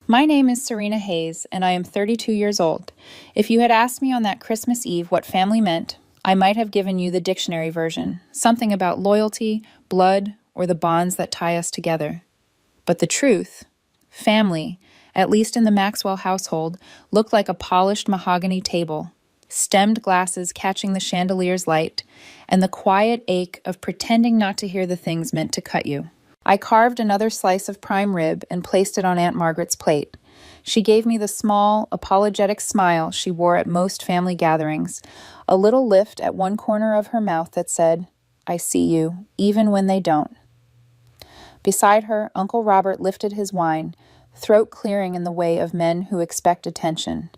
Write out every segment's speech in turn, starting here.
My name is Serena Hayes, and I am 32 years old. If you had asked me on that Christmas Eve what family meant, I might have given you the dictionary version, something about loyalty, blood, or the bonds that tie us together. But the truth, family, at least in the Maxwell household, looked like a polished mahogany table, stemmed glasses catching the chandelier's light, and the quiet ache of pretending not to hear the things meant to cut you. I carved another slice of prime rib and placed it on Aunt Margaret's plate. She gave me the small, apologetic smile she wore at most family gatherings, a little lift at one corner of her mouth that said, "I see you, even when they don't." Beside her, Uncle Robert lifted his wine, throat clearing in the way of men who expect attention.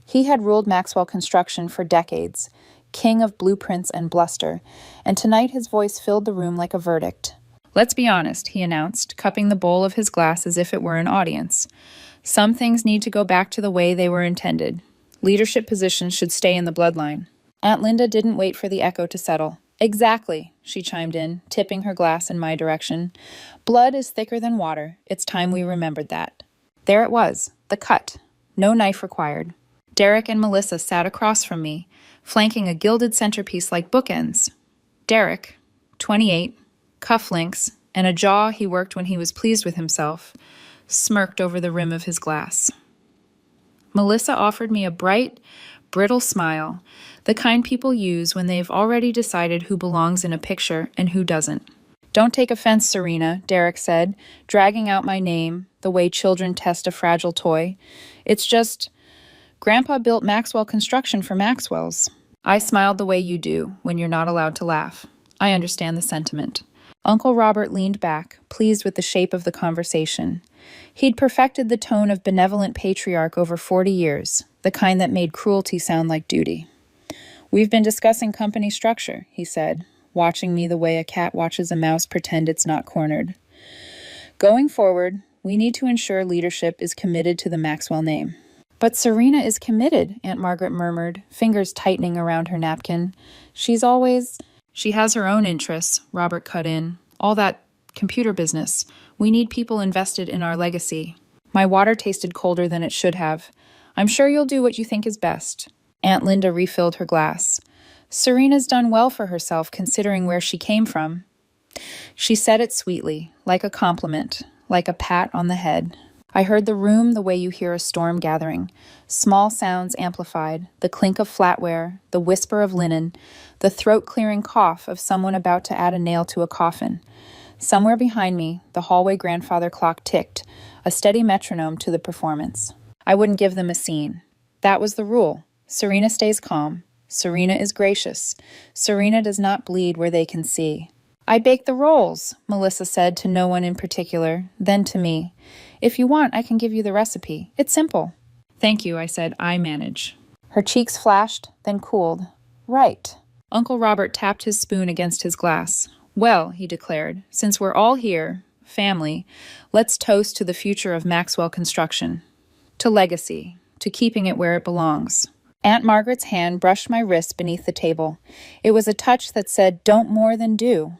He had ruled Maxwell Construction for decades, king of blueprints and bluster, and tonight his voice filled the room like a verdict. "Let's be honest," he announced, cupping the bowl of his glass as if it were an audience. "Some things need to go back to the way they were intended. Leadership positions should stay in the bloodline." Aunt Linda didn't wait for the echo to settle. "Exactly," she chimed in, tipping her glass in my direction. "Blood is thicker than water. It's time we remembered that." There it was, the cut. No knife required. Derek and Melissa sat across from me, flanking a gilded centerpiece like bookends. Derek, 28, cufflinks, and a jaw he worked when he was pleased with himself, smirked over the rim of his glass. Melissa offered me a bright, brittle smile, the kind people use when they've already decided who belongs in a picture and who doesn't. "Don't take offense, Serena," Derek said, dragging out my name, the way children test a fragile toy. "It's just, Grandpa built Maxwell Construction for Maxwells." I smiled the way you do when you're not allowed to laugh. I understand the sentiment. Uncle Robert leaned back, pleased with the shape of the conversation. He'd perfected the tone of benevolent patriarch over 40 years, the kind that made cruelty sound like duty. "We've been discussing company structure," he said, watching me the way a cat watches a mouse pretend it's not cornered. "Going forward, we need to ensure leadership is committed to the Maxwell name." "But Serena is committed," Aunt Margaret murmured, fingers tightening around her napkin. "She has her own interests," Robert cut in. "All that computer business. We need people invested in our legacy." My water tasted colder than it should have. "I'm sure you'll do what you think is best." Aunt Linda refilled her glass. "Serena's done well for herself considering where she came from." She said it sweetly, like a compliment, like a pat on the head. I heard the room the way you hear a storm gathering. Small sounds amplified, the clink of flatware, the whisper of linen, the throat-clearing cough of someone about to add a nail to a coffin. Somewhere behind me, the hallway grandfather clock ticked, a steady metronome to the performance. I wouldn't give them a scene. That was the rule. Serena stays calm. Serena is gracious. Serena does not bleed where they can see. "I bake the rolls," Melissa said to no one in particular, then to me. "If you want, I can give you the recipe. It's simple." "Thank you," I said. "I manage." Her cheeks flashed, then cooled. "Right." Uncle Robert tapped his spoon against his glass. "Well," he declared, "since we're all here, family, let's toast to the future of Maxwell Construction. To legacy, to keeping it where it belongs." Aunt Margaret's hand brushed my wrist beneath the table. It was a touch that said, "Don't more than do."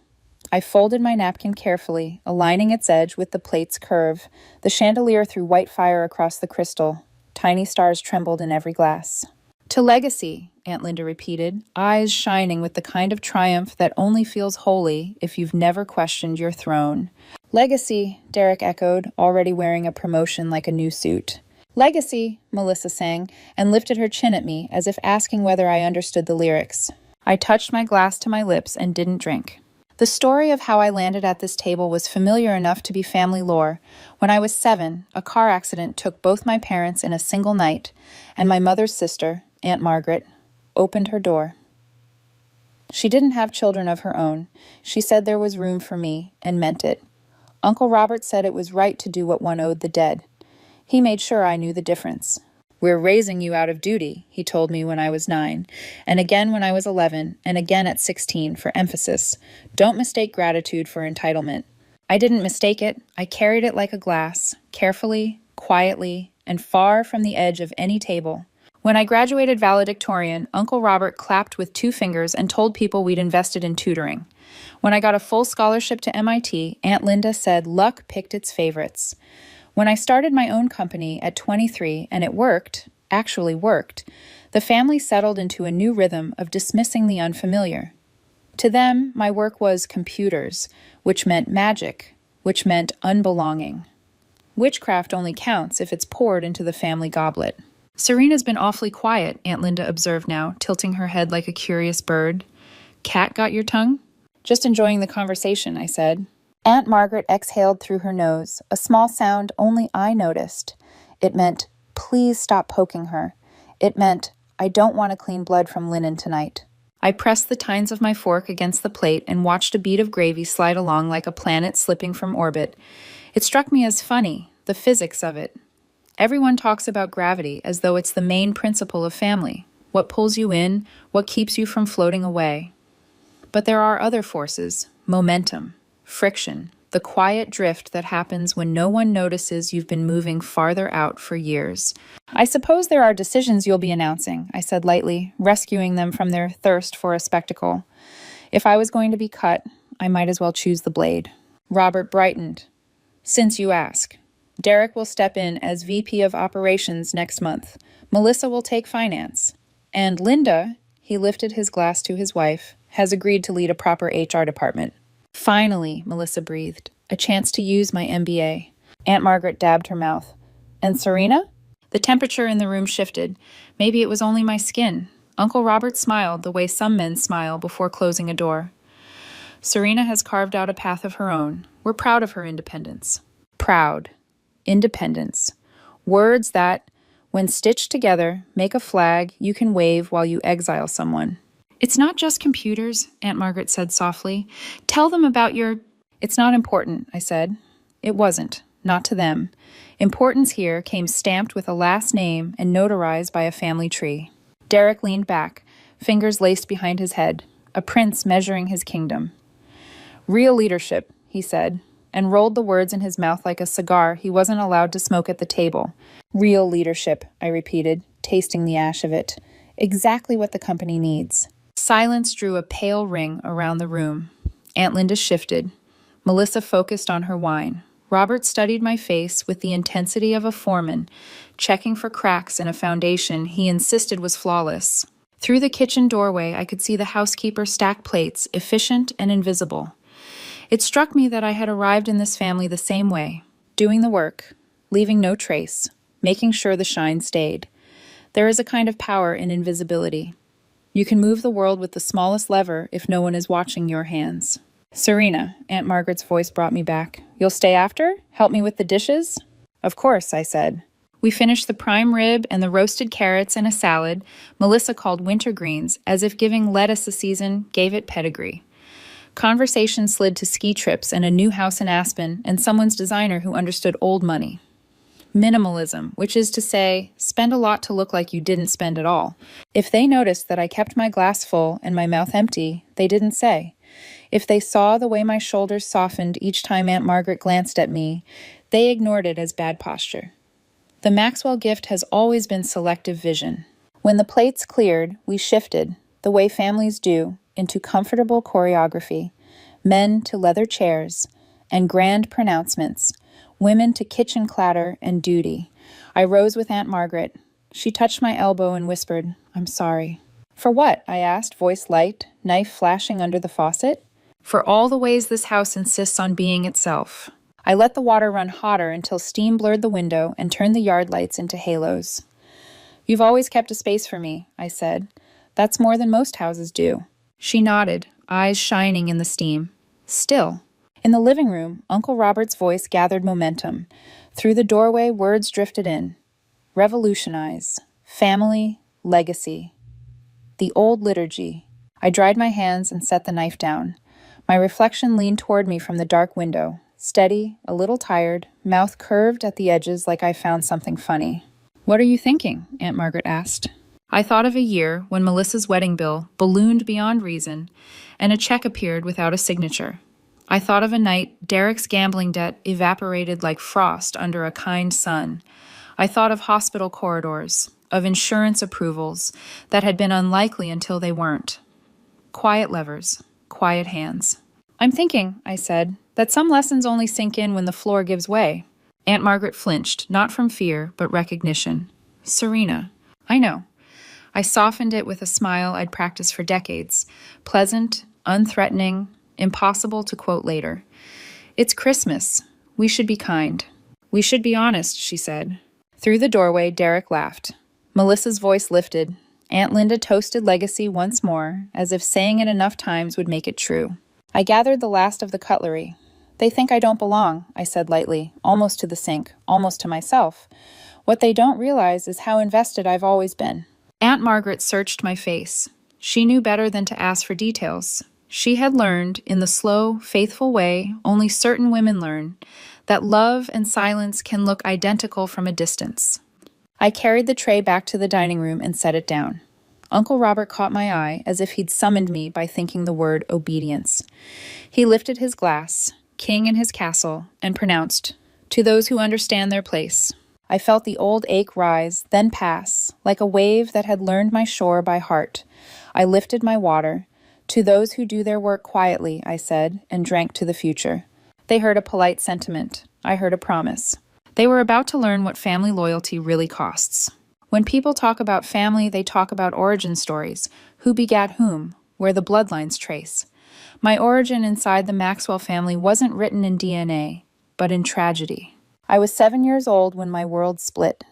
I folded my napkin carefully, aligning its edge with the plate's curve. The chandelier threw white fire across the crystal. Tiny stars trembled in every glass. "To legacy," Aunt Linda repeated, eyes shining with the kind of triumph that only feels holy if you've never questioned your throne. "Legacy," Derek echoed, already wearing a promotion like a new suit. "Legacy," Melissa sang, and lifted her chin at me as if asking whether I understood the lyrics. I touched my glass to my lips and didn't drink. The story of how I landed at this table was familiar enough to be family lore. When I was 7, a car accident took both my parents in a single night, and my mother's sister, Aunt Margaret, opened her door. She didn't have children of her own. She said there was room for me, and meant it. Uncle Robert said it was right to do what one owed the dead. He made sure I knew the difference. "We're raising you out of duty," he told me when I was 9, and again when I was 11, and again at 16 for emphasis. "Don't mistake gratitude for entitlement." I didn't mistake it. I carried it like a glass, carefully, quietly, and far from the edge of any table. When I graduated valedictorian, Uncle Robert clapped with 2 fingers and told people we'd invested in tutoring. When I got a full scholarship to MIT, Aunt Linda said luck picked its favorites. When I started my own company at 23 and it worked, actually worked, the family settled into a new rhythm of dismissing the unfamiliar. To them, my work was computers, which meant magic, which meant unbelonging. Witchcraft only counts if it's poured into the family goblet. Serena's been awfully quiet, Aunt Linda observed now, tilting her head like a curious bird. Cat got your tongue? Just enjoying the conversation, I said. Aunt Margaret exhaled through her nose, a small sound only I noticed. It meant, please stop poking her. It meant, I don't want to clean blood from linen tonight. I pressed the tines of my fork against the plate and watched a bead of gravy slide along like a planet slipping from orbit. It struck me as funny, the physics of it. Everyone talks about gravity as though it's the main principle of family, what pulls you in, what keeps you from floating away. But there are other forces, momentum, friction, the quiet drift that happens when no one notices you've been moving farther out for years. I suppose there are decisions you'll be announcing, I said lightly, rescuing them from their thirst for a spectacle. If I was going to be cut, I might as well choose the blade. Robert brightened. Since you ask. Derek will step in as VP of Operations next month. Melissa will take finance. And Linda, he lifted his glass to his wife, has agreed to lead a proper HR department. Finally, Melissa breathed, a chance to use my MBA. Aunt Margaret dabbed her mouth. And Serena? The temperature in the room shifted. Maybe it was only my skin. Uncle Robert smiled the way some men smile before closing a door. Serena has carved out a path of her own. We're proud of her independence. Proud. Independence. Words that, when stitched together, make a flag you can wave while you exile someone. It's not just computers, Aunt Margaret said softly. Tell them about your... It's not important, I said. It wasn't. Not to them. Importance here came stamped with a last name and notarized by a family tree. Derek leaned back, fingers laced behind his head, a prince measuring his kingdom. Real leadership, he said, and rolled the words in his mouth like a cigar he wasn't allowed to smoke at the table. Real leadership, I repeated, tasting the ash of it. Exactly what the company needs. Silence drew a pale ring around the room. Aunt Linda shifted. Melissa focused on her wine. Robert studied my face with the intensity of a foreman, checking for cracks in a foundation he insisted was flawless. Through the kitchen doorway, I could see the housekeeper stack plates, efficient and invisible. It struck me that I had arrived in this family the same way, doing the work, leaving no trace, making sure the shine stayed. There is a kind of power in invisibility. You can move the world with the smallest lever if no one is watching your hands. Serena, Aunt Margaret's voice brought me back. You'll stay after? Help me with the dishes? Of course, I said. We finished the prime rib and the roasted carrots and a salad Melissa called wintergreens, as if giving lettuce a season gave it pedigree. Conversation slid to ski trips and a new house in Aspen and someone's designer who understood old money. Minimalism, which is to say, spend a lot to look like you didn't spend at all. If they noticed that I kept my glass full and my mouth empty, they didn't say. If they saw the way my shoulders softened each time Aunt Margaret glanced at me, they ignored it as bad posture. The Maxwell gift has always been selective vision. When the plates cleared, we shifted, the way families do, into comfortable choreography, men to leather chairs, and grand pronouncements, women to kitchen clatter and duty. I rose with Aunt Margaret. She touched my elbow and whispered, I'm sorry. For what? I asked, voice light, knife flashing under the faucet. For all the ways this house insists on being itself. I let the water run hotter until steam blurred the window and turned the yard lights into halos. You've always kept a space for me, I said. That's more than most houses do. She nodded, eyes shining in the steam. Still. In the living room, Uncle Robert's voice gathered momentum. Through the doorway, words drifted in. Revolutionize. Family. Legacy. The old liturgy. I dried my hands and set the knife down. My reflection leaned toward me from the dark window. Steady, a little tired, mouth curved at the edges like I found something funny. What are you thinking? Aunt Margaret asked. I thought of a year when Melissa's wedding bill ballooned beyond reason, and a check appeared without a signature. I thought of a night Derek's gambling debt evaporated like frost under a kind sun. I thought of hospital corridors, of insurance approvals that had been unlikely until they weren't. Quiet levers, quiet hands. I'm thinking, I said, that some lessons only sink in when the floor gives way. Aunt Margaret flinched, not from fear, but recognition. Serena. I know. I softened it with a smile I'd practiced for decades. Pleasant, unthreatening, impossible to quote later. It's Christmas. We should be kind. We should be honest, she said. Through the doorway, Derek laughed. Melissa's voice lifted. Aunt Linda toasted legacy once more, as if saying it enough times would make it true. I gathered the last of the cutlery. They think I don't belong, I said lightly, almost to the sink, almost to myself. What they don't realize is how invested I've always been. Aunt Margaret searched my face. She knew better than to ask for details. She had learned, in the slow, faithful way only certain women learn, that love and silence can look identical from a distance. I carried the tray back to the dining room and set it down. Uncle Robert caught my eye as if he'd summoned me by thinking the word obedience. He lifted his glass, king in his castle, and pronounced, "To those who understand their place." I felt the old ache rise, then pass, like a wave that had learned my shore by heart. I lifted my water. "To those who do their work quietly," I said, and drank to the future. They heard a polite sentiment. I heard a promise. They were about to learn what family loyalty really costs. When people talk about family, they talk about origin stories, who begat whom, where the bloodlines trace. My origin inside the Maxwell family wasn't written in DNA, but in tragedy. I was 7 years old when my world split.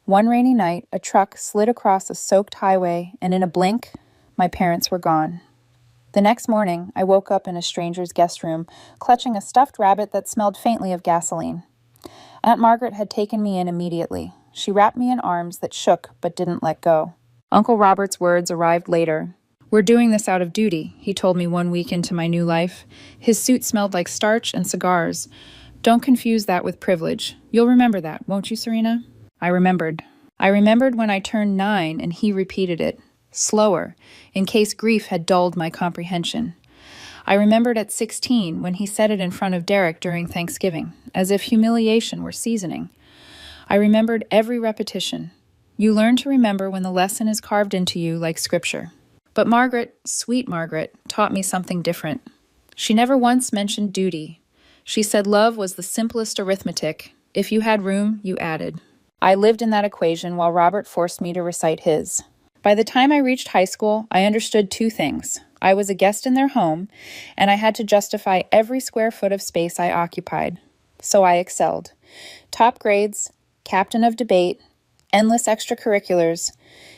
One rainy night, a truck slid across a soaked highway, and in a blink, my parents were gone. The next morning, I woke up in a stranger's guest room, clutching a stuffed rabbit that smelled faintly of gasoline. Aunt Margaret had taken me in immediately. She wrapped me in arms that shook but didn't let go. Uncle Robert's words arrived later. "We're doing this out of duty," he told me one week into my new life. His suit smelled like starch and cigars. "Don't confuse that with privilege. You'll remember that, won't you, Serena?" I remembered. I remembered when I turned 9 and he repeated it, slower, in case grief had dulled my comprehension. I remembered at 16 when he said it in front of Derek during Thanksgiving, as if humiliation were seasoning. I remembered every repetition. You learn to remember when the lesson is carved into you like scripture. But Margaret, sweet Margaret, taught me something different. She never once mentioned duty. She said love was the simplest arithmetic. If you had room, you added. I lived in that equation while Robert forced me to recite his. By the time I reached high school, I understood 2 things. I was a guest in their home, and I had to justify every square foot of space I occupied. So I excelled. Top grades, captain of debate, endless extracurriculars.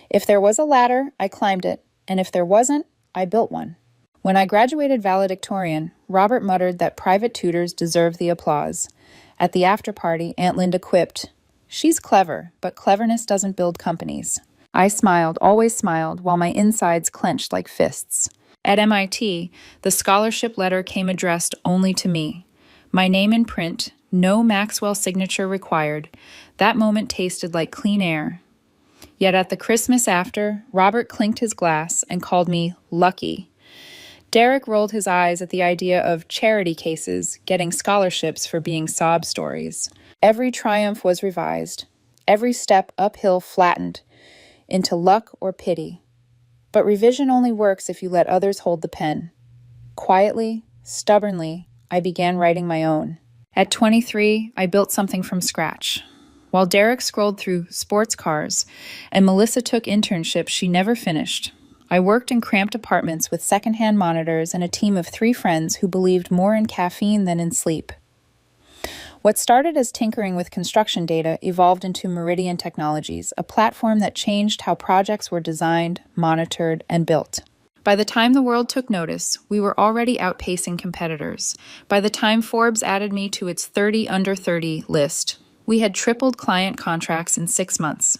If there was a ladder, I climbed it, and if there wasn't, I built one. When I graduated valedictorian, Robert muttered that private tutors deserve the applause. At the after-party, Aunt Linda quipped, "She's clever, but cleverness doesn't build companies." I smiled, always smiled, while my insides clenched like fists. At MIT, the scholarship letter came addressed only to me. My name in print, no Maxwell signature required. That moment tasted like clean air. Yet at the Christmas after, Robert clinked his glass and called me lucky. Derek rolled his eyes at the idea of charity cases getting scholarships for being sob stories. Every triumph was revised, every step uphill flattened into luck or pity. But revision only works if you let others hold the pen. Quietly, stubbornly, I began writing my own. At 23, I built something from scratch. While Derek scrolled through sports cars and Melissa took internships she never finished, I worked in cramped apartments with secondhand monitors and a team of 3 friends who believed more in caffeine than in sleep. What started as tinkering with construction data evolved into Meridian Technologies, a platform that changed how projects were designed, monitored, and built. By the time the world took notice, we were already outpacing competitors. By the time Forbes added me to its 30 under 30 list, we had tripled client contracts in 6 months.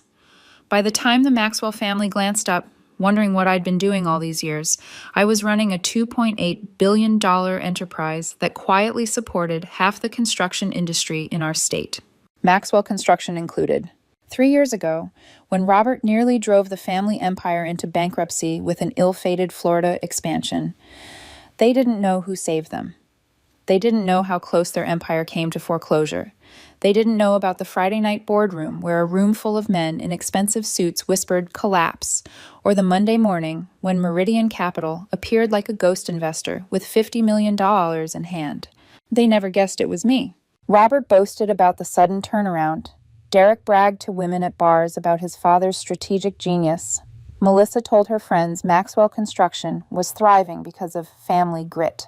By the time the Maxwell family glanced up, wondering what I'd been doing all these years, I was running a $2.8 billion enterprise that quietly supported half the construction industry in our state, Maxwell Construction included. 3 years ago, when Robert nearly drove the family empire into bankruptcy with an ill-fated Florida expansion, they didn't know who saved them. They didn't know how close their empire came to foreclosure. They didn't know about the Friday night boardroom where a room full of men in expensive suits whispered collapse, or the Monday morning when Meridian Capital appeared like a ghost investor with $50 million in hand. They never guessed it was me. Robert boasted about the sudden turnaround. Derek bragged to women at bars about his father's strategic genius. Melissa told her friends Maxwell Construction was thriving because of family grit.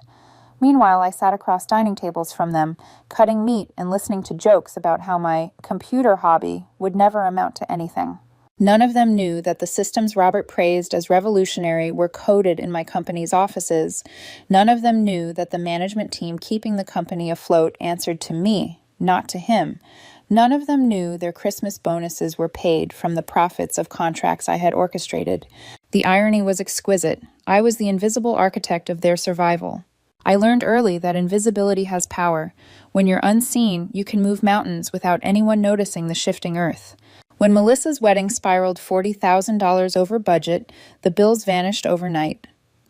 Meanwhile, I sat across dining tables from them, cutting meat and listening to jokes about how my computer hobby would never amount to anything. None of them knew that the systems Robert praised as revolutionary were coded in my company's offices. None of them knew that the management team keeping the company afloat answered to me, not to him. None of them knew their Christmas bonuses were paid from the profits of contracts I had orchestrated. The irony was exquisite. I was the invisible architect of their survival. I learned early that invisibility has power. When you're unseen, you can move mountains without anyone noticing the shifting earth. When Melissa's wedding spiraled $40,000 over budget, the bills vanished overnight.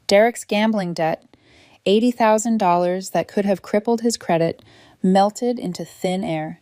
Derek's gambling debt, $80,000 that could have crippled his credit, melted into thin air.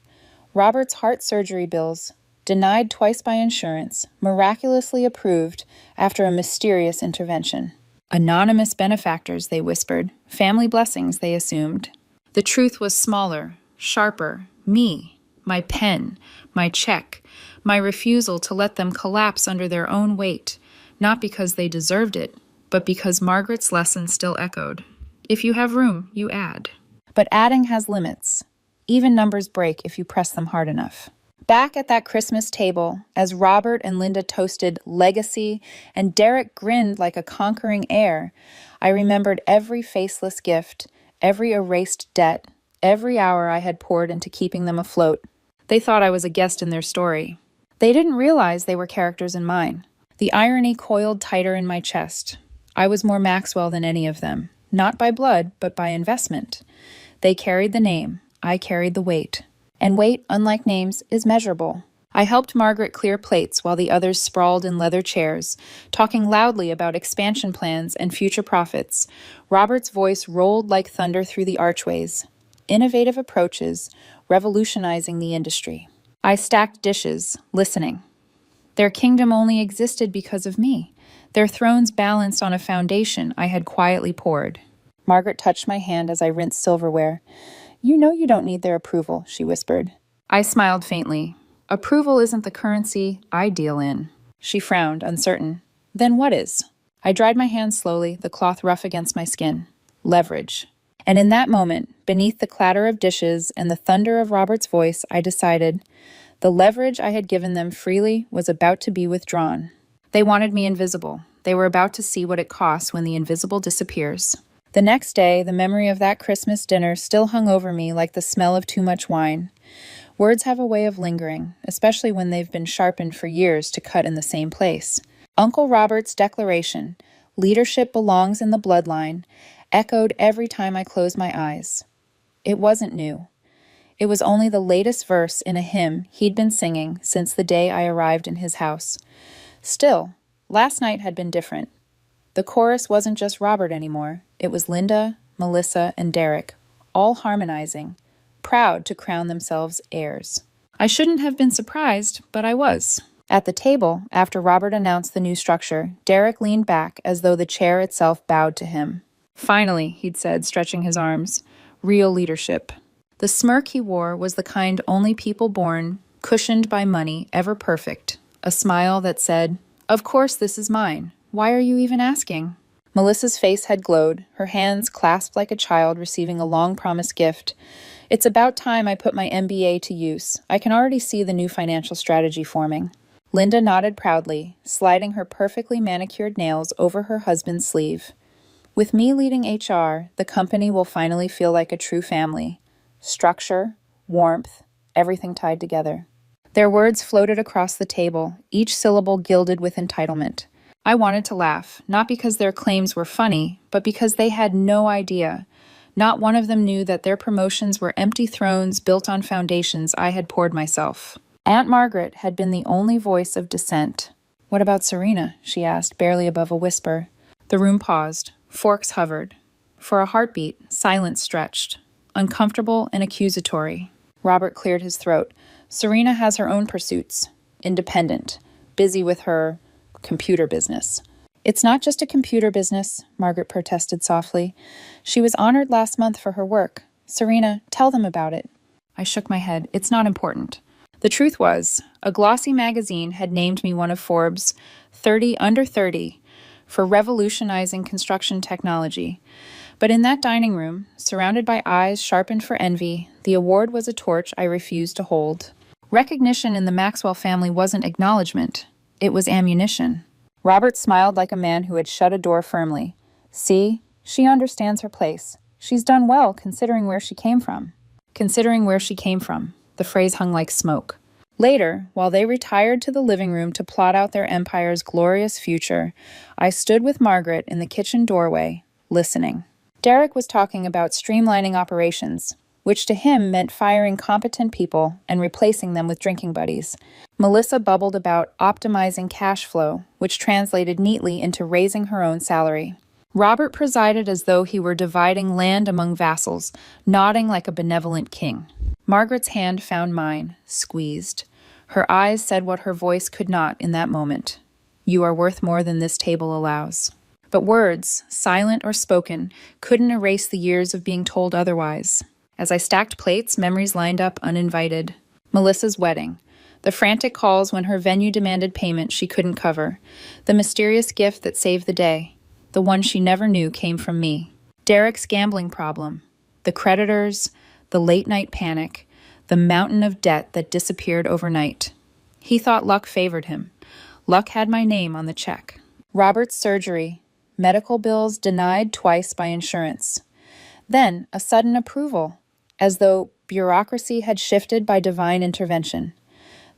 Robert's heart surgery bills, denied twice by insurance, miraculously approved after a mysterious intervention. Anonymous benefactors, they whispered. Family blessings, they assumed. The truth was smaller, sharper. Me, my pen, my check, my refusal to let them collapse under their own weight, not because they deserved it, but because Margaret's lesson still echoed. If you have room, you add. But adding has limits. Even numbers break if you press them hard enough. Back at that Christmas table, as Robert and Linda toasted legacy and Derek grinned like a conquering heir, I remembered every faceless gift, every erased debt, every hour I had poured into keeping them afloat. They thought I was a guest in their story. They didn't realize they were characters in mine. The irony coiled tighter in my chest. I was more Maxwell than any of them, not by blood, but by investment. They carried the name. I carried the weight. And weight, unlike names, is measurable. I helped Margaret clear plates while the others sprawled in leather chairs, talking loudly about expansion plans and future profits. Robert's voice rolled like thunder through the archways. Innovative approaches, revolutionizing the industry. I stacked dishes, listening. Their kingdom only existed because of me. Their thrones balanced on a foundation I had quietly poured. Margaret touched my hand as I rinsed silverware. You know you don't need their approval, she whispered. I smiled faintly. Approval isn't the currency I deal in. She frowned, uncertain. Then what is? I dried my hands slowly, the cloth rough against my skin. Leverage. And in that moment, beneath the clatter of dishes and the thunder of Robert's voice, I decided the leverage I had given them freely was about to be withdrawn. They wanted me invisible. They were about to see what it costs when the invisible disappears. The next day, the memory of that Christmas dinner still hung over me like the smell of too much wine. Words have a way of lingering, especially when they've been sharpened for years to cut in the same place. Uncle Robert's declaration, "Leadership belongs in the bloodline," echoed every time I closed my eyes. It wasn't new. It was only the latest verse in a hymn he'd been singing since the day I arrived in his house. Still, last night had been different. The chorus wasn't just Robert anymore. It was Linda, Melissa, and Derek, all harmonizing, proud to crown themselves heirs. I shouldn't have been surprised, but I was. At the table, after Robert announced the new structure, Derek leaned back as though the chair itself bowed to him. Finally, he'd said, stretching his arms, real leadership. The smirk he wore was the kind only people born, cushioned by money, ever perfect. A smile that said, "Of course this is mine. Why are you even asking?" Melissa's face had glowed, her hands clasped like a child receiving a long-promised gift. It's about time I put my MBA to use. I can already see the new financial strategy forming. Linda nodded proudly, sliding her perfectly manicured nails over her husband's sleeve. With me leading HR, the company will finally feel like a true family. Structure, warmth, everything tied together. Their words floated across the table, each syllable gilded with entitlement. I wanted to laugh, not because their claims were funny, but because they had no idea. Not one of them knew that their promotions were empty thrones built on foundations I had poured myself. Aunt Margaret had been the only voice of dissent. "What about Serena?" she asked, barely above a whisper. The room paused. Forks hovered. For a heartbeat, silence stretched. Uncomfortable and accusatory. Robert cleared his throat. "Serena has her own pursuits. Independent. Busy with her computer business." "It's not just a computer business," Margaret protested softly. "She was honored last month for her work. Serena, tell them about it." I shook my head. It's not important. The truth was, a glossy magazine had named me one of Forbes' 30 under 30 for revolutionizing construction technology. But in that dining room, surrounded by eyes sharpened for envy, the award was a torch I refused to hold. Recognition in the Maxwell family wasn't acknowledgement. It was ammunition. Robert smiled like a man who had shut a door firmly. See, she understands her place. She's done well considering where she came from. Considering where she came from. The phrase hung like smoke. Later, while they retired to the living room to plot out their empire's glorious future, I stood with Margaret in the kitchen doorway, listening. Derek was talking about streamlining operations, which to him meant firing competent people and replacing them with drinking buddies. Melissa bubbled about optimizing cash flow, which translated neatly into raising her own salary. Robert presided as though he were dividing land among vassals, nodding like a benevolent king. Margaret's hand found mine, squeezed. Her eyes said what her voice could not in that moment. You are worth more than this table allows. But words, silent or spoken, couldn't erase the years of being told otherwise. As I stacked plates, memories lined up uninvited. Melissa's wedding. The frantic calls when her venue demanded payment she couldn't cover. The mysterious gift that saved the day. The one she never knew came from me. Derek's gambling problem. The creditors, the late-night panic, the mountain of debt that disappeared overnight. He thought luck favored him. Luck had my name on the check. Robert's surgery. Medical bills denied twice by insurance. Then a sudden approval, as though bureaucracy had shifted by divine intervention.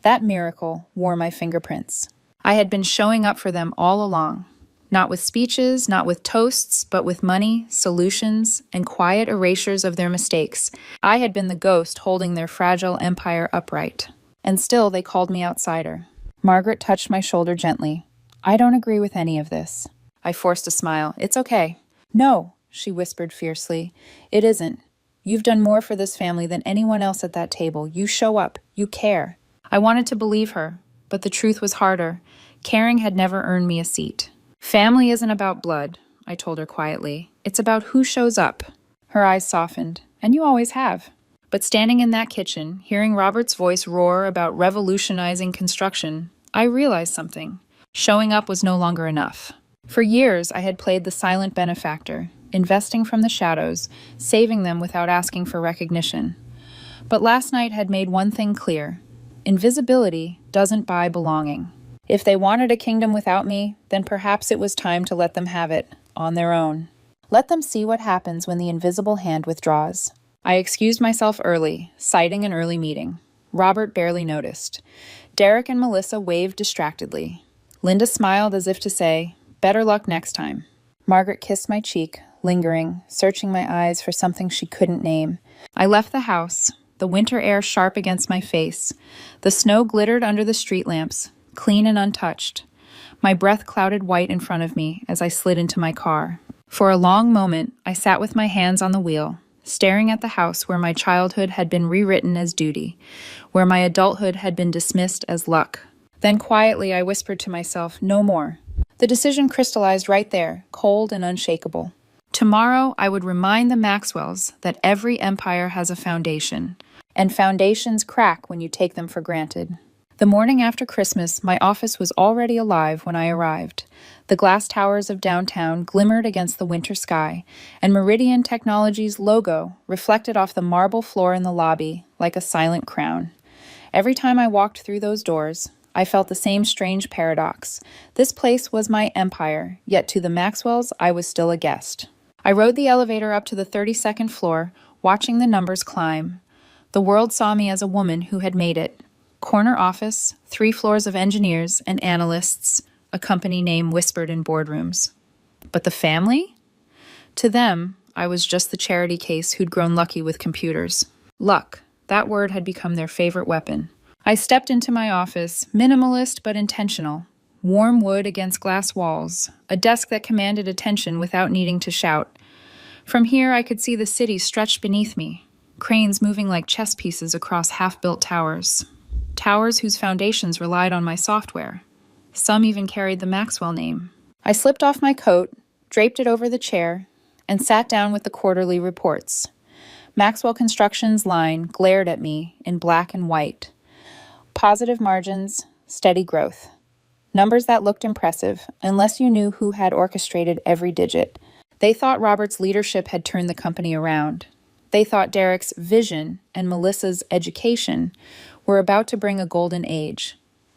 That miracle wore my fingerprints. I had been showing up for them all along. Not with speeches, not with toasts, but with money, solutions, and quiet erasures of their mistakes. I had been the ghost holding their fragile empire upright. And still they called me outsider. Margaret touched my shoulder gently. I don't agree with any of this. I forced a smile. It's okay. No, she whispered fiercely. It isn't. You've done more for this family than anyone else at that table. You show up. You care. I wanted to believe her, but the truth was harder. Caring had never earned me a seat. Family isn't about blood, I told her quietly. It's about who shows up. Her eyes softened. And you always have. But standing in that kitchen, hearing Robert's voice roar about revolutionizing construction, I realized something. Showing up was no longer enough. For years, I had played the silent benefactor, investing from the shadows, saving them without asking for recognition. But last night had made one thing clear. Invisibility doesn't buy belonging. If they wanted a kingdom without me, then perhaps it was time to let them have it, on their own. Let them see what happens when the invisible hand withdraws. I excused myself early, citing an early meeting. Robert barely noticed. Derek and Melissa waved distractedly. Linda smiled as if to say, better luck next time. Margaret kissed my cheek, lingering, searching my eyes for something she couldn't name. I left the house, the winter air sharp against my face. The snow glittered under the street lamps, clean and untouched. My breath clouded white in front of me as I slid into my car. For a long moment, I sat with my hands on the wheel, staring at the house where my childhood had been rewritten as duty, where my adulthood had been dismissed as luck. Then quietly I whispered to myself, no more. The decision crystallized right there, cold and unshakable. Tomorrow I would remind the Maxwells that every empire has a foundation, and foundations crack when you take them for granted. The morning after Christmas, my office was already alive when I arrived. The glass towers of downtown glimmered against the winter sky, and Meridian Technologies' logo reflected off the marble floor in the lobby like a silent crown. Every time I walked through those doors, I felt the same strange paradox. This place was my empire, yet to the Maxwells, I was still a guest. I rode the elevator up to the 32nd floor, watching the numbers climb. The world saw me as a woman who had made it. Corner office, 3 floors of engineers and analysts, a company name whispered in boardrooms. But the family? To them, I was just the charity case who'd grown lucky with computers. Luck, that word had become their favorite weapon. I stepped into my office, minimalist but intentional. Warm wood against glass walls, a desk that commanded attention without needing to shout. From here, I could see the city stretched beneath me, cranes moving like chess pieces across half-built towers. Towers whose foundations relied on my software. Some even carried the Maxwell name. I slipped off my coat, draped it over the chair, and sat down with the quarterly reports. Maxwell Construction's line glared at me in black and white. Positive margins, steady growth. Numbers that looked impressive, unless you knew who had orchestrated every digit. They thought Robert's leadership had turned the company around. They thought Derek's vision and Melissa's education were about to bring a golden age.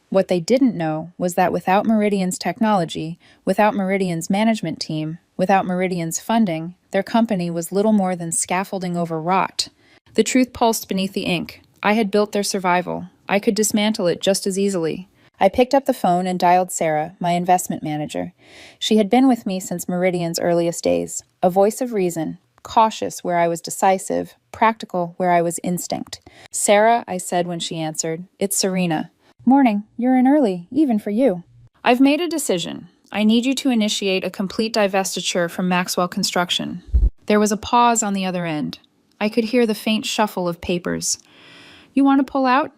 What they didn't know was that without Meridian's technology, without Meridian's management team, without Meridian's funding, their company was little more than scaffolding over rot. The truth pulsed beneath the ink. I had built their survival. I could dismantle it just as easily. I picked up the phone and dialed Sarah, my investment manager. She had been with me since Meridian's earliest days, a voice of reason, cautious where I was decisive, practical where I was instinct. "Sarah," I said when she answered, "it's Serena." "Morning. You're in early, even for you." "I've made a decision. I need you to initiate a complete divestiture from Maxwell Construction." There was a pause on the other end. I could hear the faint shuffle of papers. "You want to pull out?"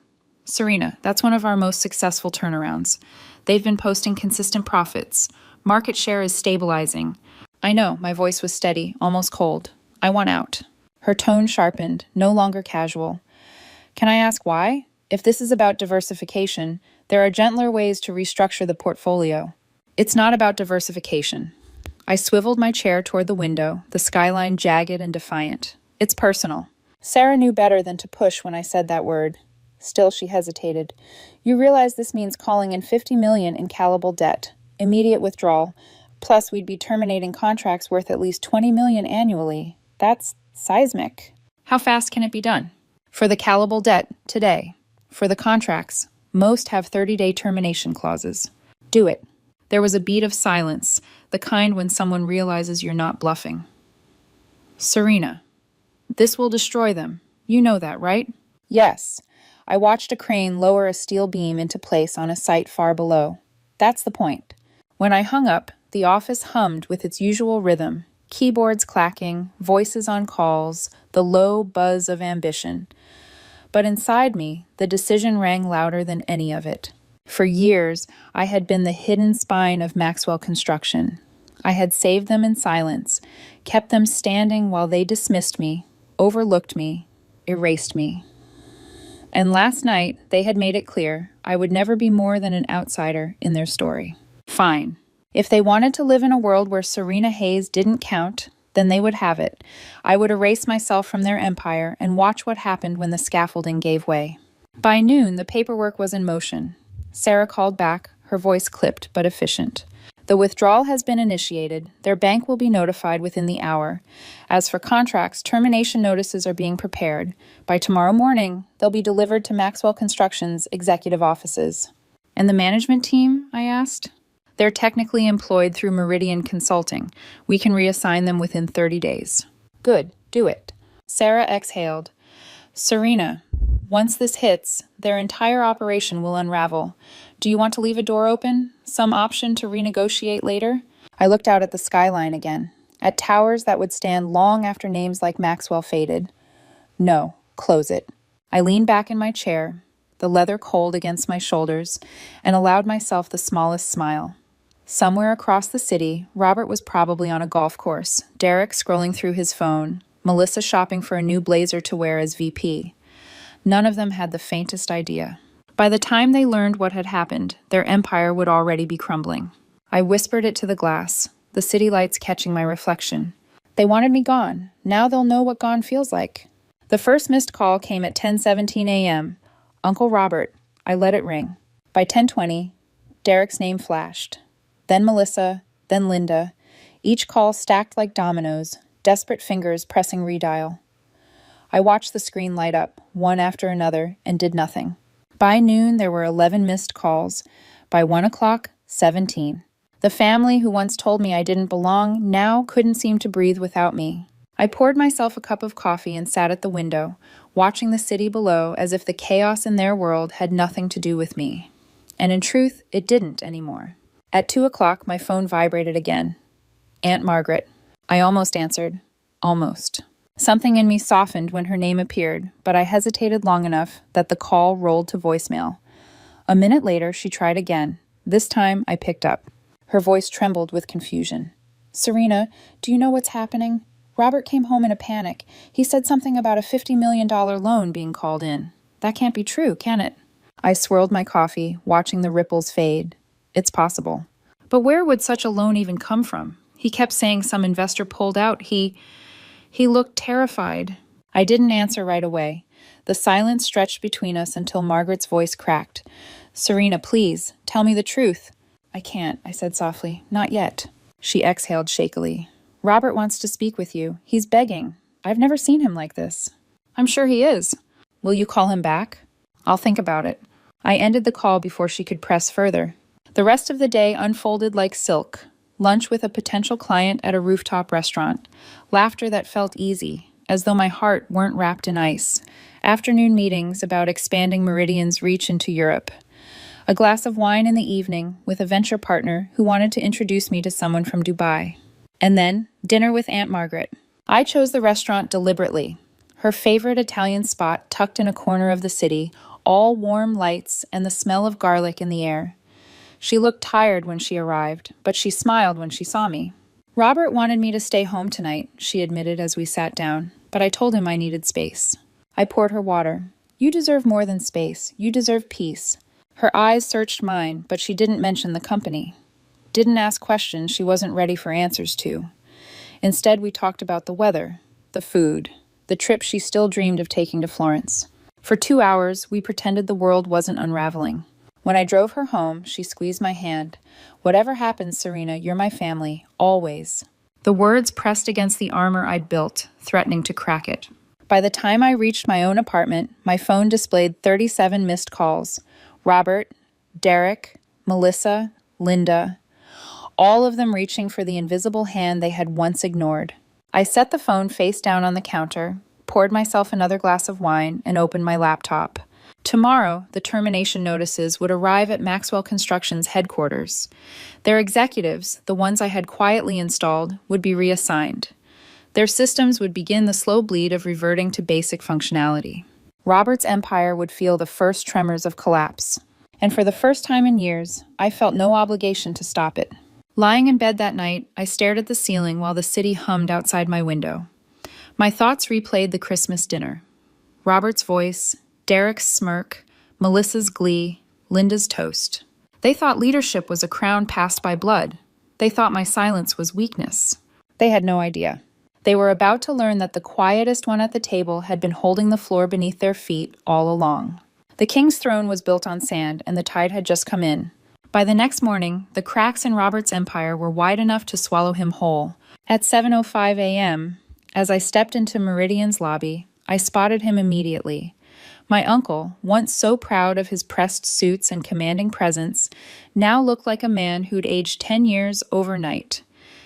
"Serena, that's one of our most successful turnarounds. They've been posting consistent profits. Market share is stabilizing." I know, my voice was steady, almost cold. "I want out." Her tone sharpened, no longer casual. "Can I ask why? If this is about diversification, there are gentler ways to restructure the portfolio." "It's not about diversification." I swiveled my chair toward the window, the skyline jagged and defiant. "It's personal." Sarah knew better than to push when I said that word. Still, she hesitated. "You realize this means calling in $50 million in callable debt, immediate withdrawal, plus we'd be terminating contracts worth at least $20 million annually. That's seismic." "How fast can it be done?" "For the callable debt, today. For the contracts, most have 30-day termination clauses." "Do it." There was a beat of silence, the kind when someone realizes you're not bluffing. "Serena, this will destroy them. You know that, right?" "Yes." I watched a crane lower a steel beam into place on a site far below. That's the point. When I hung up, the office hummed with its usual rhythm, keyboards clacking, voices on calls, the low buzz of ambition. But inside me, the decision rang louder than any of it. For years, I had been the hidden spine of Maxwell Construction. I had saved them in silence, kept them standing while they dismissed me, overlooked me, erased me. And last night, they had made it clear I would never be more than an outsider in their story. Fine. If they wanted to live in a world where Serena Hayes didn't count, then they would have it. I would erase myself from their empire and watch what happened when the scaffolding gave way. By noon, the paperwork was in motion. Sarah called back, her voice clipped but efficient. "The withdrawal has been initiated. Their bank will be notified within the hour. As for contracts, termination notices are being prepared. By tomorrow morning, they'll be delivered to Maxwell Construction's executive offices." "And the management team?" I asked. "They're technically employed through Meridian Consulting. We can reassign them within 30 days. "Good, do it." Sarah exhaled. "Serena, once this hits, their entire operation will unravel. Do you want to leave a door open? Some option to renegotiate later?" I looked out at the skyline again, at towers that would stand long after names like Maxwell faded. "No, close it." I leaned back in my chair, the leather cold against my shoulders, and allowed myself the smallest smile. Somewhere across the city, Robert was probably on a golf course, Derek scrolling through his phone, Melissa shopping for a new blazer to wear as VP. None of them had the faintest idea. By the time they learned what had happened, their empire would already be crumbling. I whispered it to the glass, the city lights catching my reflection. "They wanted me gone. Now they'll know what gone feels like." The first missed call came at 10:17 a.m. Uncle Robert. I let it ring. By 10:20, Derek's name flashed. Then Melissa, then Linda, each call stacked like dominoes, desperate fingers pressing redial. I watched the screen light up, one after another, and did nothing. By noon, there were 11 missed calls. By 1 o'clock, 17. The family who once told me I didn't belong now couldn't seem to breathe without me. I poured myself a cup of coffee and sat at the window, watching the city below as if the chaos in their world had nothing to do with me. And in truth, it didn't anymore. At 2 o'clock, my phone vibrated again. Aunt Margaret. I almost answered. Almost. Something in me softened when her name appeared, but I hesitated long enough that the call rolled to voicemail. A minute later, she tried again. This time, I picked up. Her voice trembled with confusion. "Serena, do you know what's happening?" Robert came home in a panic. He said something about a $50 million loan being called in. That can't be true, can it? I swirled my coffee, watching the ripples fade. It's possible. But where would such a loan even come from? He kept saying some investor pulled out. He looked terrified. I didn't answer right away. The silence stretched between us until Margaret's voice cracked. Serena, please, tell me the truth. I can't, I said softly. Not yet. She exhaled shakily. Robert wants to speak with you. He's begging. I've never seen him like this. I'm sure he is. Will you call him back? I'll think about it. I ended the call before she could press further. The rest of the day unfolded like silk. Lunch with a potential client at a rooftop restaurant. Laughter that felt easy, as though my heart weren't wrapped in ice. Afternoon meetings about expanding Meridian's reach into Europe. A glass of wine in the evening with a venture partner who wanted to introduce me to someone from Dubai. And then, dinner with Aunt Margaret. I chose the restaurant deliberately. Her favorite Italian spot tucked in a corner of the city, all warm lights and the smell of garlic in the air. She looked tired when she arrived, but she smiled when she saw me. Robert wanted me to stay home tonight, she admitted as we sat down, but I told him I needed space. I poured her water. You deserve more than space. You deserve peace. Her eyes searched mine, but she didn't mention the company. Didn't ask questions she wasn't ready for answers to. Instead, we talked about the weather, the food, the trip she still dreamed of taking to Florence. For 2 hours, we pretended the world wasn't unraveling. When I drove her home, she squeezed my hand. Whatever happens, Serena, you're my family, always. The words pressed against the armor I'd built, threatening to crack it. By the time I reached my own apartment, my phone displayed 37 missed calls. Robert, Derek, Melissa, Linda, all of them reaching for the invisible hand they had once ignored. I set the phone face down on the counter, poured myself another glass of wine, and opened my laptop. Tomorrow, the termination notices would arrive at Maxwell Construction's headquarters. Their executives, the ones I had quietly installed, would be reassigned. Their systems would begin the slow bleed of reverting to basic functionality. Robert's empire would feel the first tremors of collapse. And for the first time in years, I felt no obligation to stop it. Lying in bed that night, I stared at the ceiling while the city hummed outside my window. My thoughts replayed the Christmas dinner. Robert's voice, Derek's smirk, Melissa's glee, Linda's toast. They thought leadership was a crown passed by blood. They thought my silence was weakness. They had no idea. They were about to learn that the quietest one at the table had been holding the floor beneath their feet all along. The king's throne was built on sand, and the tide had just come in. By the next morning, the cracks in Robert's empire were wide enough to swallow him whole. At 7:05 a.m., as I stepped into Meridian's lobby, I spotted him immediately. My uncle, once so proud of his pressed suits and commanding presence, now looked like a man who'd aged 10 years overnight.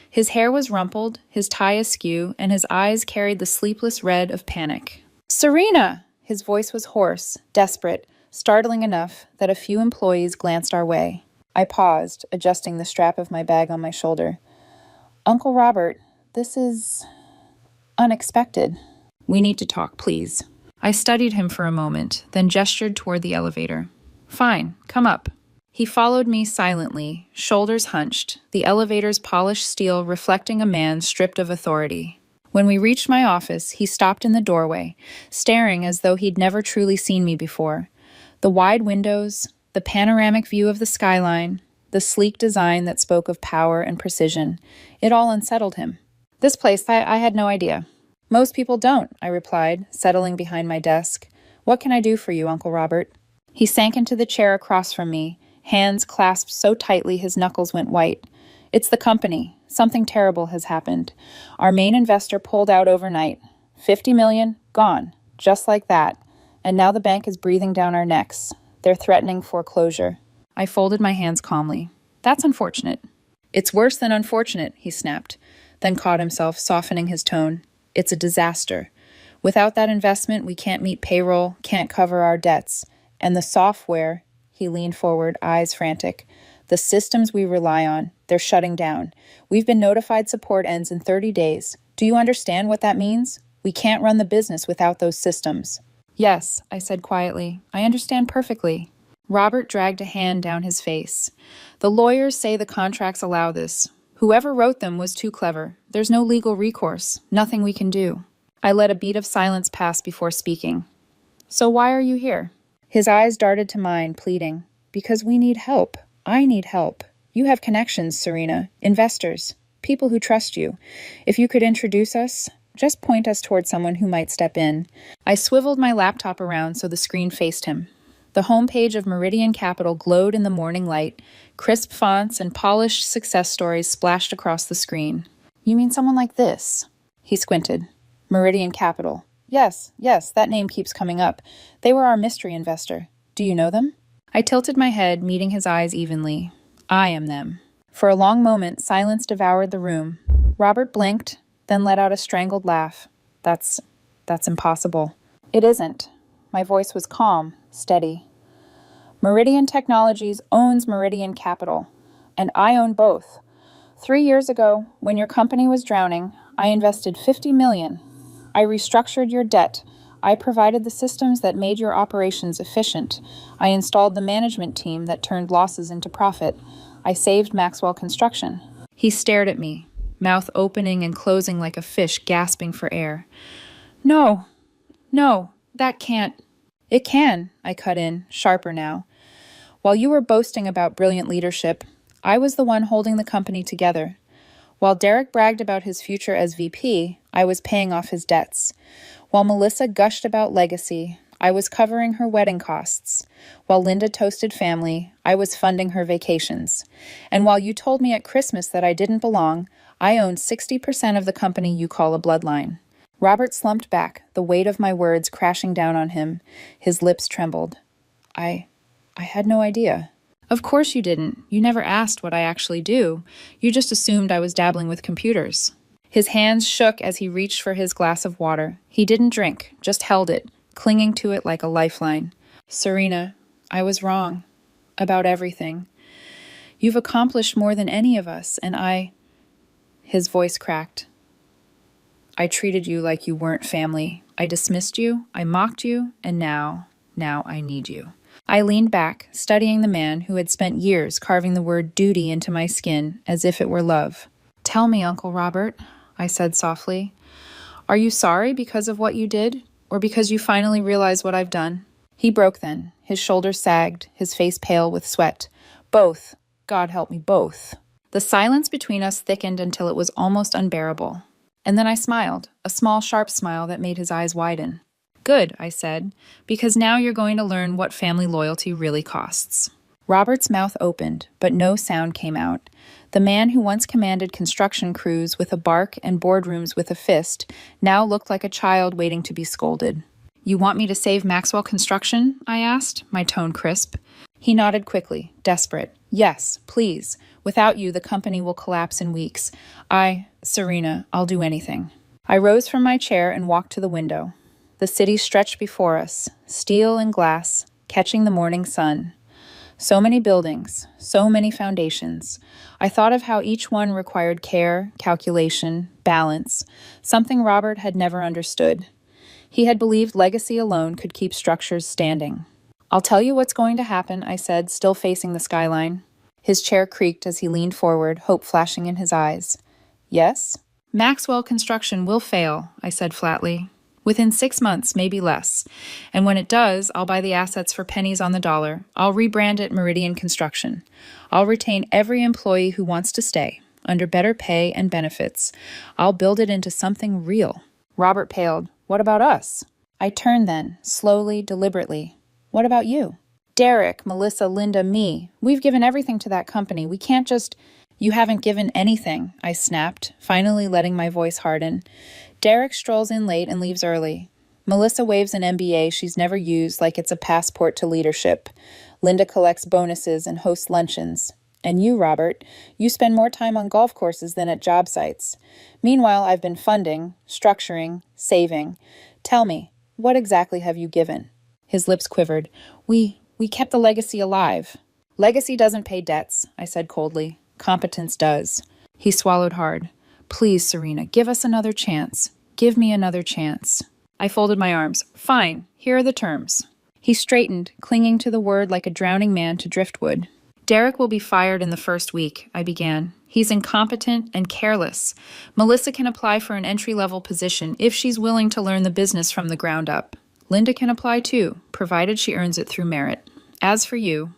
His hair was rumpled, his tie askew, and his eyes carried the sleepless red of panic. "Serena!" His voice was hoarse, desperate, startling enough that a few employees glanced our way. I paused, adjusting the strap of my bag on my shoulder. "Uncle Robert, this is unexpected. We need to talk, please." I studied him for a moment, then gestured toward the elevator. "Fine, come up." He followed me silently, shoulders hunched, the elevator's polished steel reflecting a man stripped of authority. When we reached my office, he stopped in the doorway, staring as though he'd never truly seen me before. The wide windows, the panoramic view of the skyline, the sleek design that spoke of power and precision, it all unsettled him. "This place, I had no idea." "Most people don't," I replied, settling behind my desk. "What can I do for you, Uncle Robert?" He sank into the chair across from me, hands clasped so tightly his knuckles went white. "It's the company. Something terrible has happened. Our main investor pulled out overnight. 50 million, gone. Just like that. And now the bank is breathing down our necks. They're threatening foreclosure." I folded my hands calmly. "That's unfortunate." "It's worse than unfortunate," he snapped, then caught himself, softening his tone. "It's a disaster. Without that investment, we can't meet payroll, can't cover our debts. And the software," he leaned forward, eyes frantic, "the systems we rely on, they're shutting down. We've been notified support ends in 30 days. Do you understand what that means? We can't run the business without those systems." "Yes," I said quietly. "I understand perfectly." Robert dragged a hand down his face. "The lawyers say the contracts allow this. Whoever wrote them was too clever. There's no legal recourse, nothing we can do. I let a beat of silence pass before speaking. So why are you here? His eyes darted to mine, pleading. Because we need help. I need help. You have connections, Serena. Investors. People who trust you. If you could introduce us, just point us toward someone who might step in. I swiveled my laptop around so the screen faced him. The homepage of Meridian Capital glowed in the morning light. Crisp fonts and polished success stories splashed across the screen. You mean someone like this? He squinted. Meridian Capital. Yes, that name keeps coming up. They were our mystery investor. Do you know them? I tilted my head, meeting his eyes evenly. I am them. For a long moment, silence devoured the room. Robert blinked, then let out a strangled laugh. That's impossible. It isn't. My voice was calm, steady. Meridian Technologies owns Meridian Capital, and I own both. 3 years ago, when your company was drowning, I invested $50 million. I restructured your debt. I provided the systems that made your operations efficient. I installed the management team that turned losses into profit. I saved Maxwell Construction. He stared at me, mouth opening and closing like a fish gasping for air. No, that can't. It can, I cut in, sharper now. While you were boasting about brilliant leadership, I was the one holding the company together. While Derek bragged about his future as VP, I was paying off his debts. While Melissa gushed about legacy, I was covering her wedding costs. While Linda toasted family, I was funding her vacations. And while you told me at Christmas that I didn't belong, I owned 60% of the company you call a bloodline. Robert slumped back, the weight of my words crashing down on him. His lips trembled. I had no idea. Of course you didn't. You never asked what I actually do. You just assumed I was dabbling with computers. His hands shook as he reached for his glass of water. He didn't drink, just held it, clinging to it like a lifeline. Serena, I was wrong. About everything. You've accomplished more than any of us, and I... His voice cracked. I treated you like you weren't family. I dismissed you, I mocked you, and now I need you. I leaned back, studying the man who had spent years carving the word duty into my skin as if it were love. Tell me, Uncle Robert, I said softly. Are you sorry because of what you did, or because you finally realize what I've done? He broke then. His shoulders sagged, his face pale with sweat. Both. God help me, both. The silence between us thickened until it was almost unbearable. And then I smiled, a small, sharp smile that made his eyes widen. Good, I said, because now you're going to learn what family loyalty really costs. Robert's mouth opened, but no sound came out. The man who once commanded construction crews with a bark and boardrooms with a fist now looked like a child waiting to be scolded. You want me to save Maxwell Construction? I asked, my tone crisp. He nodded quickly, desperate. Yes, please. Without you, the company will collapse in weeks. Serena, I'll do anything. I rose from my chair and walked to the window. The city stretched before us, steel and glass, catching the morning sun. So many buildings, so many foundations. I thought of how each one required care, calculation, balance, something Robert had never understood. He had believed legacy alone could keep structures standing. I'll tell you what's going to happen, I said, still facing the skyline. His chair creaked as he leaned forward, hope flashing in his eyes. Yes? Maxwell Construction will fail, I said flatly. Within 6 months, maybe less. And when it does, I'll buy the assets for pennies on the dollar. I'll rebrand it Meridian Construction. I'll retain every employee who wants to stay, under better pay and benefits. I'll build it into something real. Robert paled. What about us? I turned then, slowly, deliberately. What about you? Derek, Melissa, Linda, me. We've given everything to that company. We can't just... You haven't given anything, I snapped, finally letting my voice harden. Derek strolls in late and leaves early. Melissa waves an MBA she's never used like it's a passport to leadership. Linda collects bonuses and hosts luncheons. And you, Robert, you spend more time on golf courses than at job sites. Meanwhile, I've been funding, structuring, saving. Tell me, what exactly have you given? His lips quivered. We kept the legacy alive. Legacy doesn't pay debts, I said coldly. Competence does. He swallowed hard. Please, Serena, give us another chance. Give me another chance. I folded my arms. Fine, here are the terms. He straightened, clinging to the word like a drowning man to driftwood. Derek will be fired in the first week, I began. He's incompetent and careless. Melissa can apply for an entry-level position if she's willing to learn the business from the ground up. Linda can apply too, provided she earns it through merit. As for you,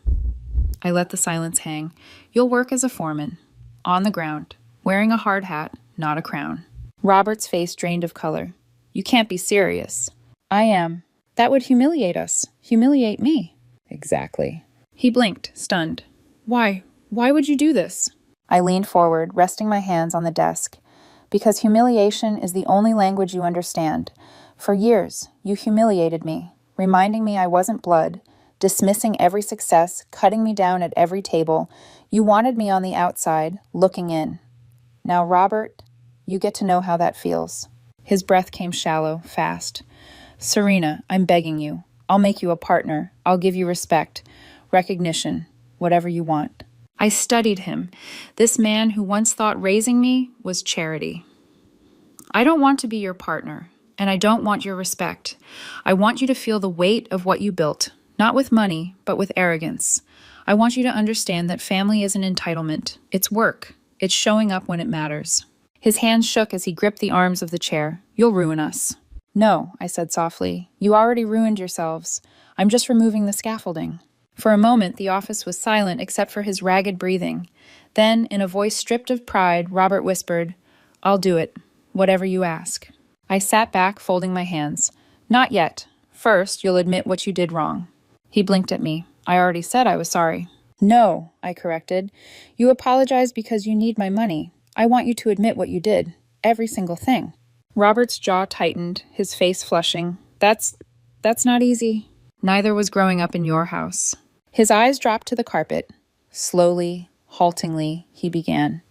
I let the silence hang. You'll work as a foreman, on the ground, wearing a hard hat, not a crown. Robert's face drained of color. You can't be serious. I am. That would humiliate us. Humiliate me. Exactly. He blinked, stunned. Why? Why would you do this? I leaned forward, resting my hands on the desk. Because humiliation is the only language you understand. For years, you humiliated me, reminding me I wasn't blood, dismissing every success, cutting me down at every table. You wanted me on the outside, looking in. Now, Robert, you get to know how that feels. His breath came shallow, fast. Serena, I'm begging you. I'll make you a partner. I'll give you respect, recognition, whatever you want. I studied him, this man who once thought raising me was charity. I don't want to be your partner, and I don't want your respect. I want you to feel the weight of what you built, not with money, but with arrogance. I want you to understand that family isn't entitlement. It's work. It's showing up when it matters. His hands shook as he gripped the arms of the chair. You'll ruin us. No, I said softly. You already ruined yourselves. I'm just removing the scaffolding. For a moment, the office was silent except for his ragged breathing. Then, in a voice stripped of pride, Robert whispered, I'll do it, whatever you ask. I sat back, folding my hands. Not yet. First, you'll admit what you did wrong. He blinked at me. I already said I was sorry. No, I corrected. You apologized because you need my money. I want you to admit what you did. Every single thing. Robert's jaw tightened, his face flushing. That's not easy. Neither was growing up in your house. His eyes dropped to the carpet. Slowly, haltingly, he began.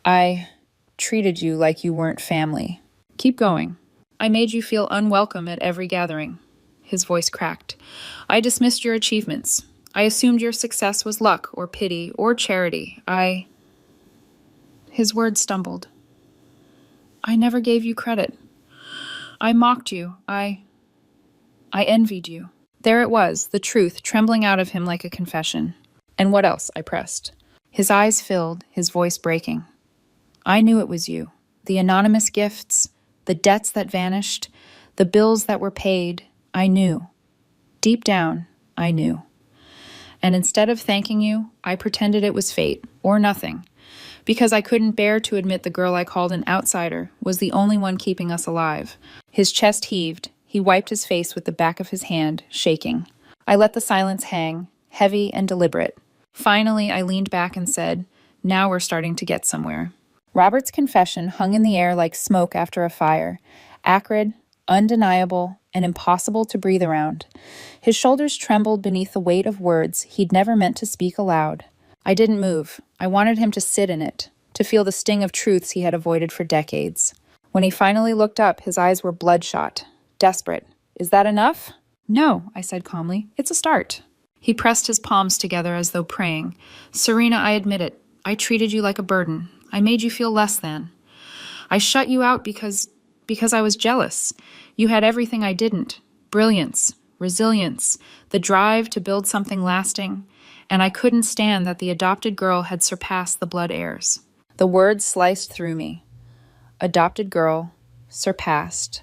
I treated you like you weren't family. Keep going. I made you feel unwelcome at every gathering. His voice cracked. I dismissed your achievements. I assumed your success was luck or pity or charity. His words stumbled. I never gave you credit. I mocked you. I envied you. There it was, the truth trembling out of him like a confession. And what else? I pressed. His eyes filled, his voice breaking. I knew it was you. The anonymous gifts, the debts that vanished, the bills that were paid. I knew. Deep down, I knew. And instead of thanking you, I pretended it was fate, or nothing, because I couldn't bear to admit the girl I called an outsider was the only one keeping us alive. His chest heaved. He wiped his face with the back of his hand, shaking. I let the silence hang, heavy and deliberate. Finally, I leaned back and said, now we're starting to get somewhere. Robert's confession hung in the air like smoke after a fire, acrid, undeniable, and impossible to breathe around. His shoulders trembled beneath the weight of words he'd never meant to speak aloud. I didn't move. I wanted him to sit in it, to feel the sting of truths he had avoided for decades. When he finally looked up, his eyes were bloodshot, desperate. Is that enough? No, I said calmly. It's a start. He pressed his palms together as though praying. Serena, I admit it. I treated you like a burden. I made you feel less than. I shut you out because I was jealous. You had everything I didn't. Brilliance, resilience, the drive to build something lasting. And I couldn't stand that the adopted girl had surpassed the blood heirs. The words sliced through me. Adopted girl, surpassed.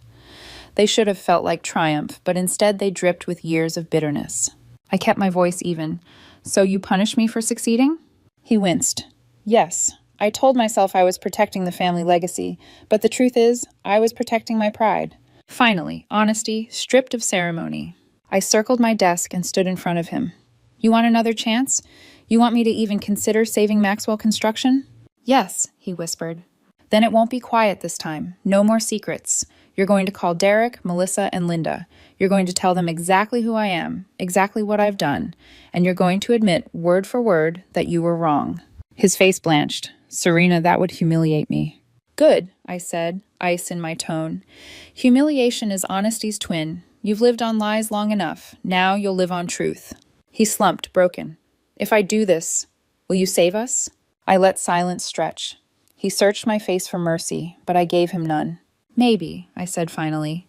They should have felt like triumph, but instead they dripped with years of bitterness. I kept my voice even. So you punish me for succeeding? He winced. Yes. I told myself I was protecting the family legacy, but the truth is, I was protecting my pride. Finally, honesty, stripped of ceremony. I circled my desk and stood in front of him. You want another chance? You want me to even consider saving Maxwell Construction? Yes, he whispered. Then it won't be quiet this time. No more secrets. You're going to call Derek, Melissa, and Linda. You're going to tell them exactly who I am, exactly what I've done, and you're going to admit, word for word, that you were wrong. His face blanched. Serena, that would humiliate me. Good, I said, ice in my tone. Humiliation is honesty's twin. You've lived on lies long enough. Now you'll live on truth. He slumped, broken. If I do this, will you save us? I let silence stretch. He searched my face for mercy, but I gave him none. Maybe, I said finally,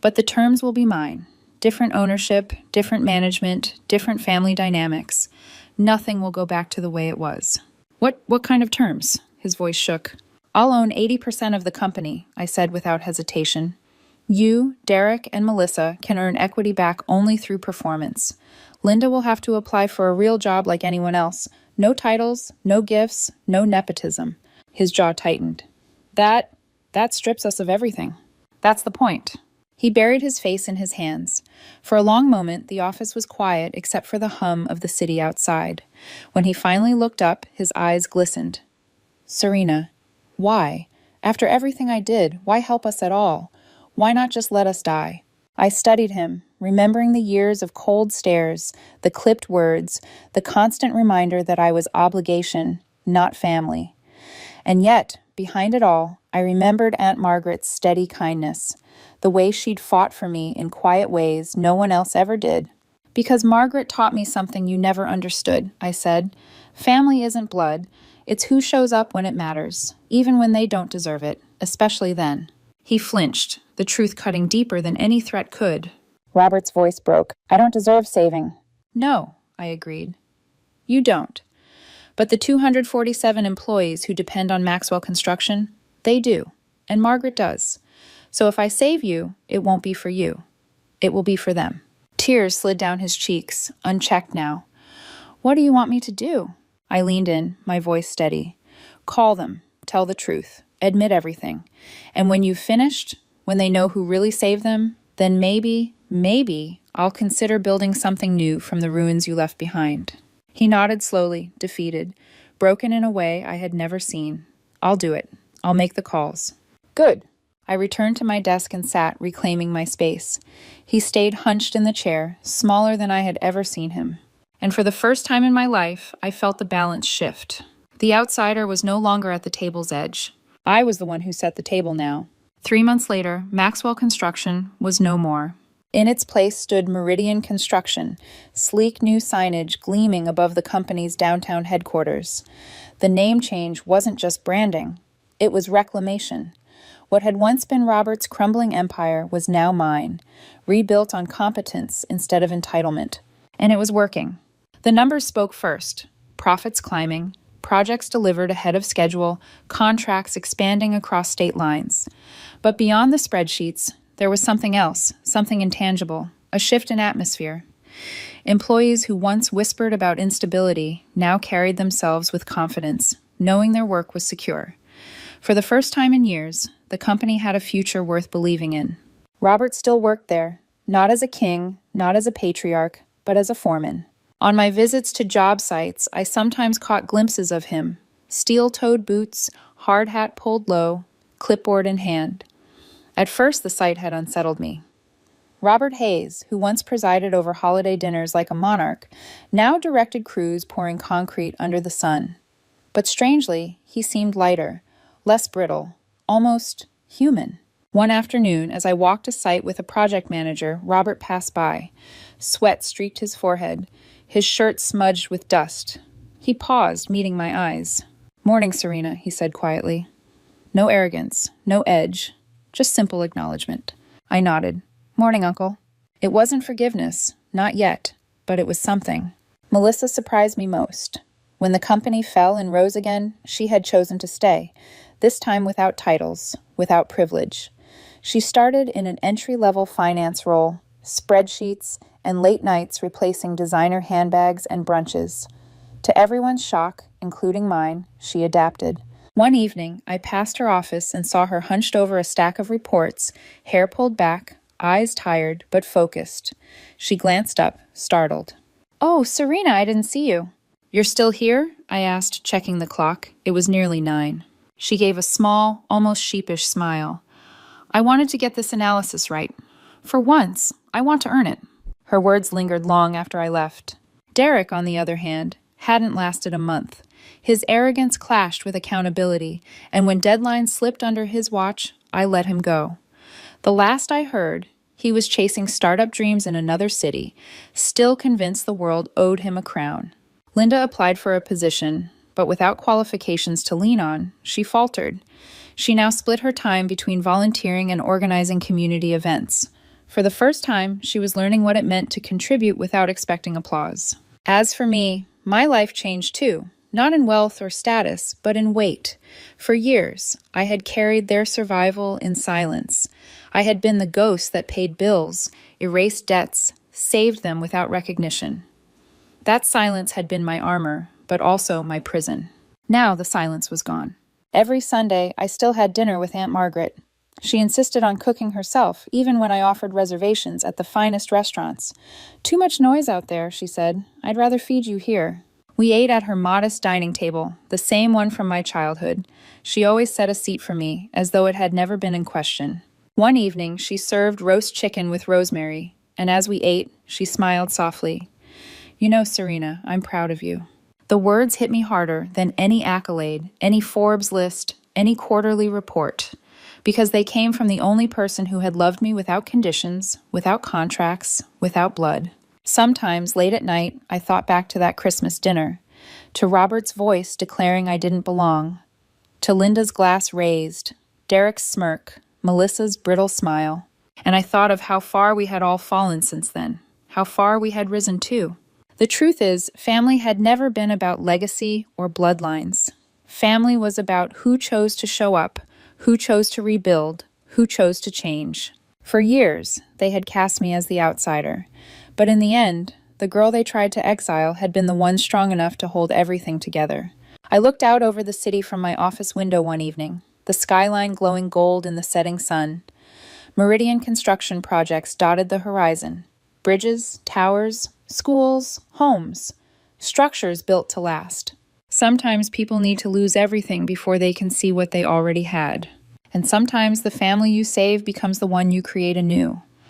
but the terms will be mine. Different ownership, different management, different family dynamics. Nothing will go back to the way it was. What kind of terms? His voice shook. I'll own 80% of the company, I said without hesitation. You, Derek, and Melissa can earn equity back only through performance. Linda will have to apply for a real job like anyone else. No titles, no gifts, no nepotism. His jaw tightened. That strips us of everything. That's the point. He buried his face in his hands. For a long moment, the office was quiet except for the hum of the city outside. When he finally looked up, his eyes glistened. Serena, why? After everything I did, why help us at all? Why not just let us die? I studied him, remembering the years of cold stares, the clipped words, the constant reminder that I was obligation, not family. And yet, behind it all, I remembered Aunt Margaret's steady kindness, the way she'd fought for me in quiet ways no one else ever did. Because Margaret taught me something you never understood, I said. Family isn't blood. It's who shows up when it matters, even when they don't deserve it, especially then. He flinched, the truth cutting deeper than any threat could. Robert's voice broke. I don't deserve saving. No, I agreed. You don't. But the 247 employees who depend on Maxwell Construction, they do, and Margaret does. So if I save you, it won't be for you. It will be for them. Tears slid down his cheeks, unchecked now. What do you want me to do? I leaned in, my voice steady. Call them, tell the truth, admit everything. And when you've finished, when they know who really saved them, then maybe I'll consider building something new from the ruins you left behind. He nodded slowly, defeated, broken in a way I had never seen. I'll do it. I'll make the calls. Good. I returned to my desk and sat, reclaiming my space. He stayed hunched in the chair, smaller than I had ever seen him. And for the first time in my life, I felt the balance shift. The outsider was no longer at the table's edge. I was the one who set the table now. 3 months later, Maxwell Construction was no more. In its place stood Meridian Construction, sleek new signage gleaming above the company's downtown headquarters. The name change wasn't just branding. It was reclamation. What had once been Robert's crumbling empire was now mine, rebuilt on competence instead of entitlement. And it was working. The numbers spoke first. Profits climbing, projects delivered ahead of schedule, contracts expanding across state lines. But beyond the spreadsheets, there was something else, something intangible, a shift in atmosphere. Employees who once whispered about instability now carried themselves with confidence, knowing their work was secure. For the first time in years, the company had a future worth believing in. Robert still worked there, not as a king, not as a patriarch, but as a foreman. On my visits to job sites, I sometimes caught glimpses of him, steel-toed boots, hard hat pulled low, clipboard in hand. At first, the sight had unsettled me. Robert Hayes, who once presided over holiday dinners like a monarch, now directed crews pouring concrete under the sun. But strangely, he seemed lighter, less brittle, almost human. One afternoon, as I walked a site with a project manager, Robert passed by. Sweat streaked his forehead, his shirt smudged with dust. He paused, meeting my eyes. Morning, Serena, he said quietly. No arrogance, no edge. Just simple acknowledgement. I nodded. Morning, Uncle. It wasn't forgiveness, not yet, but it was something. Melissa surprised me most. When the company fell and rose again, she had chosen to stay, this time without titles, without privilege. She started in an entry-level finance role, spreadsheets, and late nights replacing designer handbags and brunches. To everyone's shock, including mine, she adapted. One evening, I passed her office and saw her hunched over a stack of reports, hair pulled back, eyes tired but focused. She glanced up, startled. Oh, Serena, I didn't see you. You're still here? I asked, checking the clock. It was nearly 9. She gave a small, almost sheepish smile. I wanted to get this analysis right. For once, I want to earn it. Her words lingered long after I left. Derek, on the other hand, hadn't lasted a month. His arrogance clashed with accountability, and when deadlines slipped under his watch, I let him go. The last I heard, he was chasing startup dreams in another city, still convinced the world owed him a crown. Linda applied for a position, but without qualifications to lean on, she faltered. She now split her time between volunteering and organizing community events. For the first time, she was learning what it meant to contribute without expecting applause. As for me, my life changed too. Not in wealth or status, but in weight. For years, I had carried their survival in silence. I had been the ghost that paid bills, erased debts, saved them without recognition. That silence had been my armor, but also my prison. Now the silence was gone. Every Sunday, I still had dinner with Aunt Margaret. She insisted on cooking herself, even when I offered reservations at the finest restaurants. "Too much noise out there," she said. "I'd rather feed you here." We ate at her modest dining table, the same one from my childhood. She always set a seat for me, as though it had never been in question. One evening, she served roast chicken with rosemary, and as we ate, she smiled softly. "You know, Serena, I'm proud of you." The words hit me harder than any accolade, any Forbes list, any quarterly report, because they came from the only person who had loved me without conditions, without contracts, without blood. Sometimes, late at night, I thought back to that Christmas dinner, to Robert's voice declaring I didn't belong, to Linda's glass raised, Derek's smirk, Melissa's brittle smile, and I thought of how far we had all fallen since then, how far we had risen too. The truth is, family had never been about legacy or bloodlines. Family was about who chose to show up, who chose to rebuild, who chose to change. For years, they had cast me as the outsider. But in the end, the girl they tried to exile had been the one strong enough to hold everything together. I looked out over the city from my office window one evening, the skyline glowing gold in the setting sun. Meridian construction projects dotted the horizon. Bridges, towers, schools, homes. Structures built to last. Sometimes people need to lose everything before they can see what they already had. And sometimes the family you save becomes the one you create anew.